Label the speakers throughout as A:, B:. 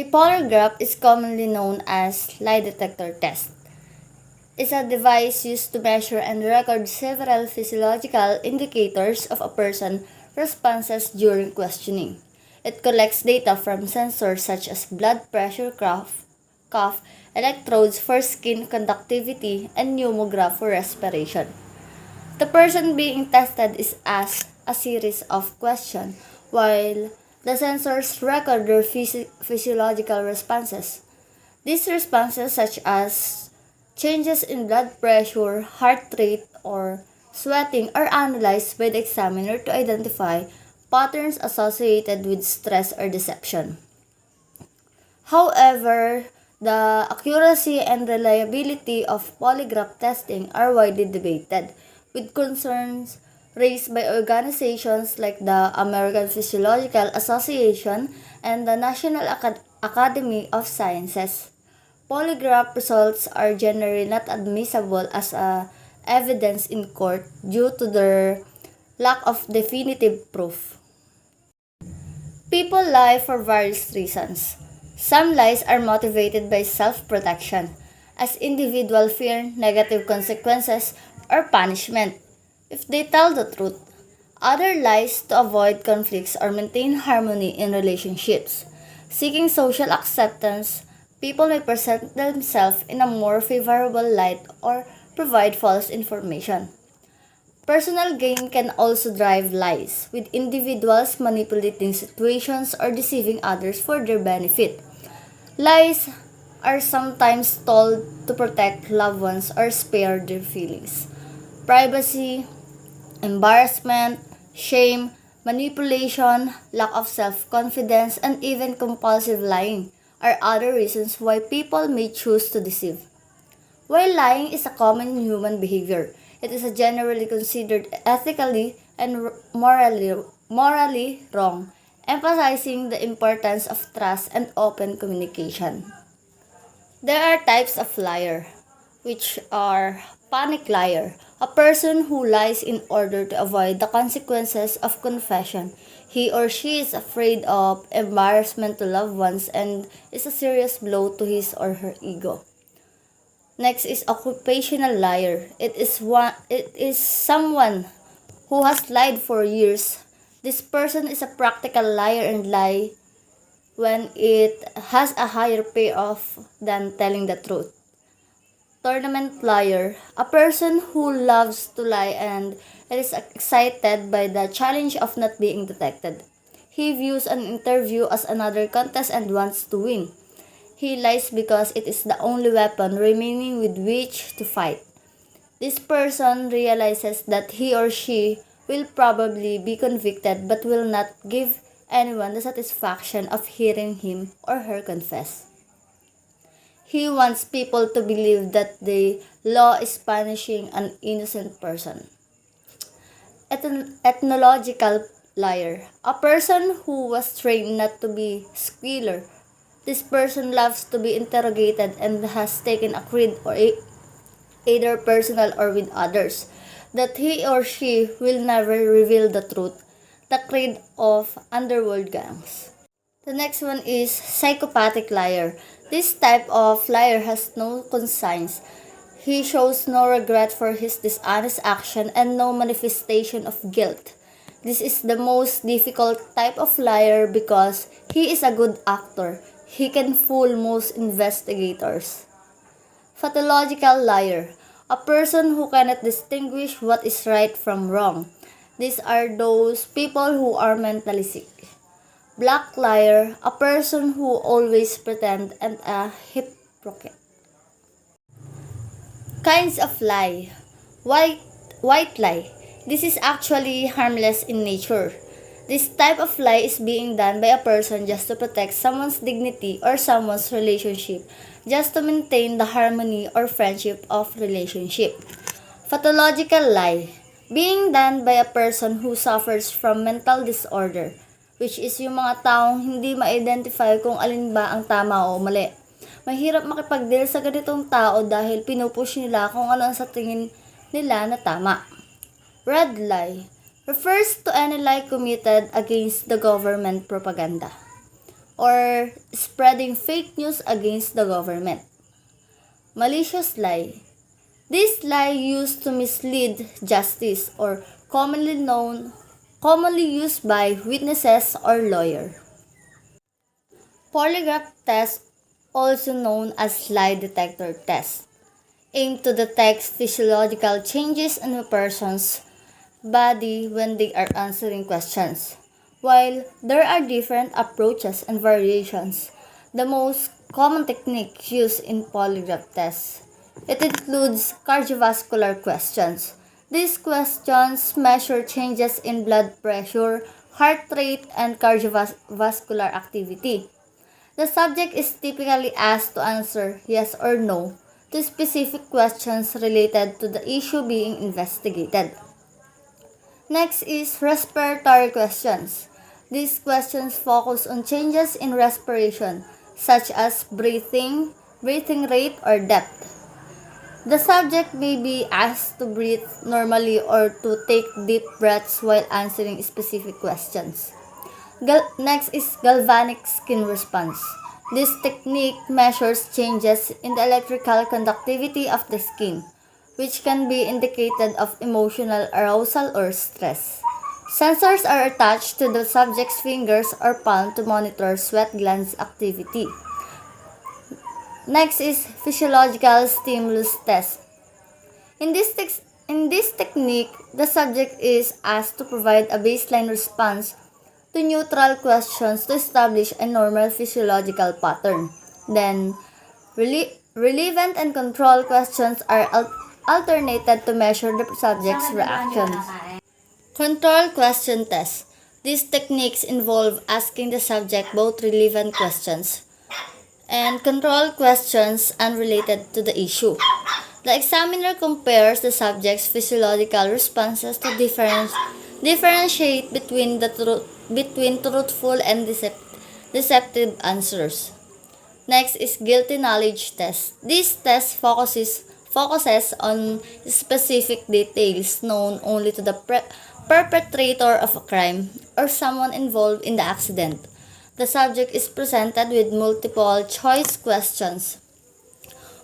A: polygraph is commonly known as lie detector test. It's a device used to measure and record several physiological indicators of a person's responses during questioning. It collects data from sensors such as blood pressure, cough, electrodes for skin conductivity, and pneumograph for respiration. The person being tested is asked a series of questions while the sensors record their physiological responses. These responses, such as changes in blood pressure, heart rate, or sweating, are analyzed by the examiner to identify patterns associated with stress or deception. However, the accuracy and reliability of polygraph testing are widely debated, with concerns raised by organizations like the American Physiological Association and the National Academy of Sciences. Polygraph results are generally not admissible as evidence in court due to their lack of definitive proof. People lie for various reasons. Some lies are motivated by self-protection, as individuals fear negative consequences or punishment if they tell the truth. Other lies to avoid conflicts or maintain harmony in relationships. Seeking social acceptance, people may present themselves in a more favorable light or provide false information. Personal gain can also drive lies, with individuals manipulating situations or deceiving others for their benefit. Lies are sometimes told to protect loved ones or spare their feelings. Privacy, embarrassment, shame, manipulation, lack of self-confidence, and even compulsive lying are other reasons why people may choose to deceive. While lying is a common human behavior, it is generally considered ethically and morally wrong, emphasizing the importance of trust and open communication. There are types of liar, which are panic liar, a person who lies in order to avoid the consequences of confession. He or she is afraid of embarrassment to loved ones and is a serious blow to his or her ego. Next is occupational liar. It is someone who has lied for years. This person is a practical liar and lie when it has a higher payoff than telling the truth. Tournament liar, a person who loves to lie and is excited by the challenge of not being detected. He views an interview as another contest and wants to win. He lies because it is the only weapon remaining with which to fight. This person realizes that he or she will probably be convicted but will not give anyone the satisfaction of hearing him or her confess. He wants people to believe that the law is punishing an innocent person. Ethnological liar, a person who was trained not to be squealer. This person loves to be interrogated and has taken a creed or either personal or with others that he or she will never reveal the truth, the creed of underworld gangs. The next one is psychopathic liar. This type of liar has no conscience. He shows no regret for his dishonest action and no manifestation of guilt. This is the most difficult type of liar because he is a good actor. He can fool most investigators. Pathological liar, a person who cannot distinguish what is right from wrong. These are those people who are mentally sick. Black liar, a person who always pretends and a hypocrite. Kinds of lie. White lie. This is actually harmless in nature. This type of lie is being done by a person just to protect someone's dignity or someone's relationship, just to maintain the harmony or friendship of relationship. Pathological lie. Being done by a person who suffers from mental disorder, which is yung mga taong hindi ma-identify kung alin ba ang tama o mali. Mahirap makipag-deal sa ganitong tao dahil pinupush nila kung ano ang sa tingin nila na tama. Red lie refers to any lie committed against the government propaganda. or spreading fake news against the government. Malicious lie. This lie used to mislead justice or commonly used by witnesses or lawyer. Polygraph test, also known as lie detector test, aim to detect physiological changes in a person's body when they are answering questions. While there are different approaches and variations, the most common technique used in polygraph tests, it includes cardiovascular questions. These questions measure changes in blood pressure, heart rate, and cardiovascular activity. The subject is typically asked to answer yes or no to specific questions related to the issue being investigated. Next is respiratory questions. These questions focus on changes in respiration, such as breathing rate, or depth. The subject may be asked to breathe normally or to take deep breaths while answering specific questions. Next is galvanic skin response. This technique measures changes in the electrical conductivity of the skin, which can be indicated of emotional arousal or stress. Sensors are attached to the subject's fingers or palm to monitor sweat glands activity. Next is physiological stimulus test. In this technique, the subject is asked to provide a baseline response to neutral questions to establish a normal physiological pattern. Then, relevant and control questions are alternated to measure the subject's reactions. Control question test. These techniques involve asking the subject both relevant questions and control questions unrelated to the issue. The examiner compares the subject's physiological responses to differentiate between truthful and deceptive answers. Next is guilty knowledge test. This test focuses on specific details known only to the perpetrator of a crime or someone involved in the accident. The subject is presented with multiple choice questions,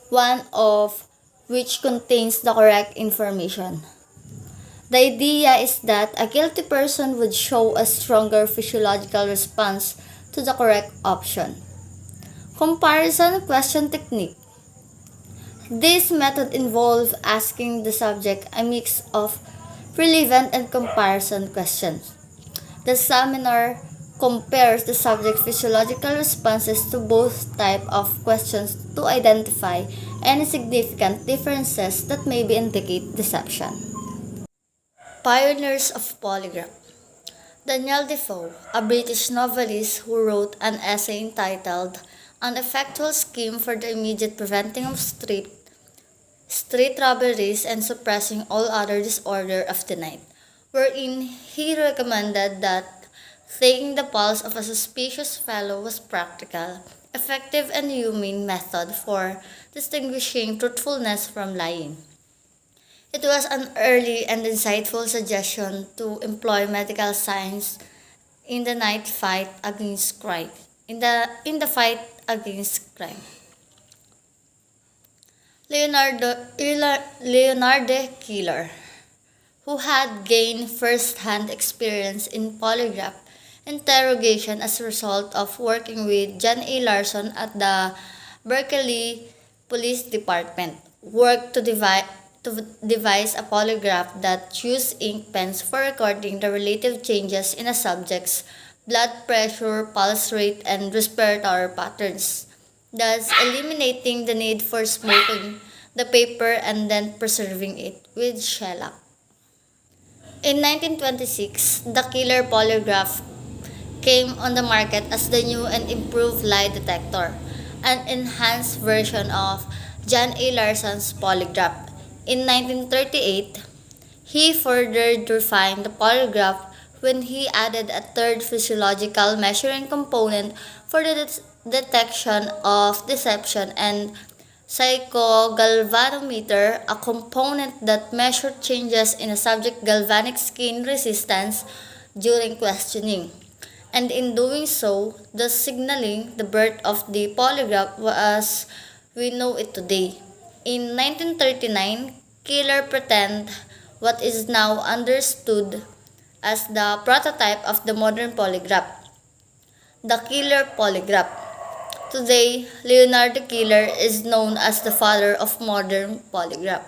A: one of which contains the correct information. The idea is that a guilty person would show a stronger physiological response to the correct option. Comparison question technique. This method involves asking the subject a mix of relevant and comparison questions. The examiner compares the subject's physiological responses to both types of questions to identify any significant differences that may indicate deception. Pioneers of Polygraph. Daniel Defoe, a British novelist who wrote an essay entitled An Effectual Scheme for the Immediate Preventing of Street Robberies and Suppressing All Other Disorder of the Night, wherein he recommended that taking the pulse of a suspicious fellow was practical, effective, and humane method for distinguishing truthfulness from lying. It was an early and insightful suggestion to employ medical science in the fight against crime. In the fight against crime. Leonardo Keeler, who had gained first-hand experience in polygraph interrogation as a result of working with John A. Larson at the Berkeley Police Department, worked to devise a polygraph that used ink pens for recording the relative changes in a subject's blood pressure, pulse rate, and respiratory patterns, thus eliminating the need for smoking the paper and then preserving it with shellac. In 1926, the Keeler polygraph came on the market as the new and improved lie detector, an enhanced version of John A. Larson's polygraph. In 1938, he further refined the polygraph when he added a third physiological measuring component for the detection of deception and psychogalvanometer, a component that measured changes in a subject's galvanic skin resistance during questioning. and in doing so, thus signaling the birth of the polygraph as we know it today. In 1939, Keeler patented what is now understood as the prototype of the modern polygraph, the Keeler polygraph. Today, Leonard Keeler is known as the father of modern polygraph.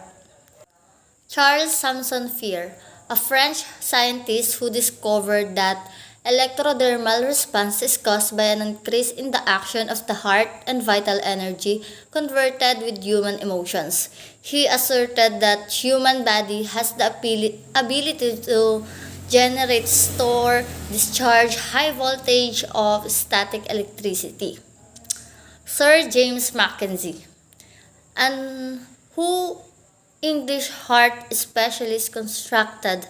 A: Charles Samson Fier, a French scientist who discovered that electrodermal response is caused by an increase in the action of the heart and vital energy converted with human emotions. He asserted that human body has the ability to generate, store, discharge high voltage of static electricity. Sir James Mackenzie, and who English heart specialist constructed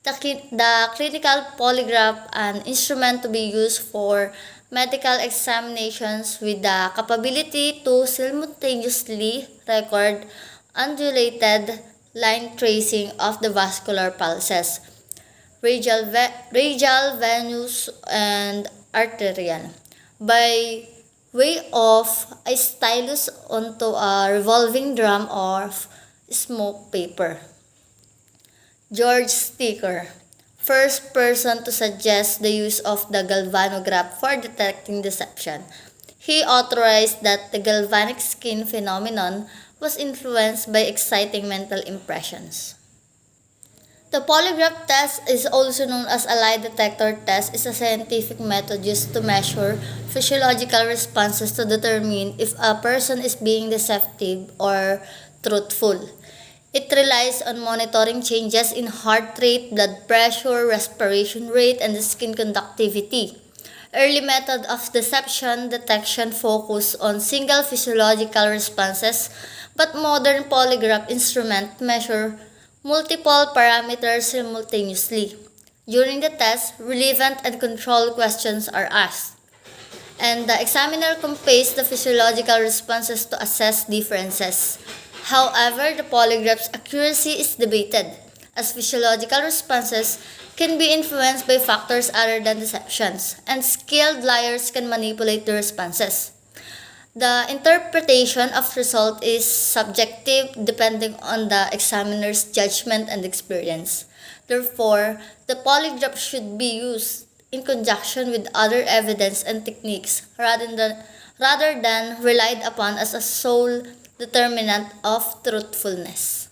A: the clinical polygraph, an instrument to be used for medical examinations with the capability to simultaneously record undulated line tracing of the vascular pulses, radial, venous, and arterial, by way of a stylus onto a revolving drum of smoke paper. George Sticker, first person to suggest the use of the galvanograph for detecting deception. He authorized that the galvanic skin phenomenon was influenced by exciting mental impressions. The polygraph test is also known as a lie detector test is a scientific method used to measure physiological responses to determine if a person is being deceptive or truthful. It relies on monitoring changes in heart rate, blood pressure, respiration rate, and skin conductivity. Early method of deception detection focus on single physiological responses, but modern polygraph instruments measure multiple parameters simultaneously. During the test, relevant and control questions are asked, and the examiner compares the physiological responses to assess differences. However, the polygraph's accuracy is debated, as physiological responses can be influenced by factors other than deceptions, and skilled liars can manipulate the responses. The interpretation of result is subjective depending on the examiner's judgment and experience. Therefore, the polygraph should be used in conjunction with other evidence and techniques rather than relied upon as a sole determinant of truthfulness.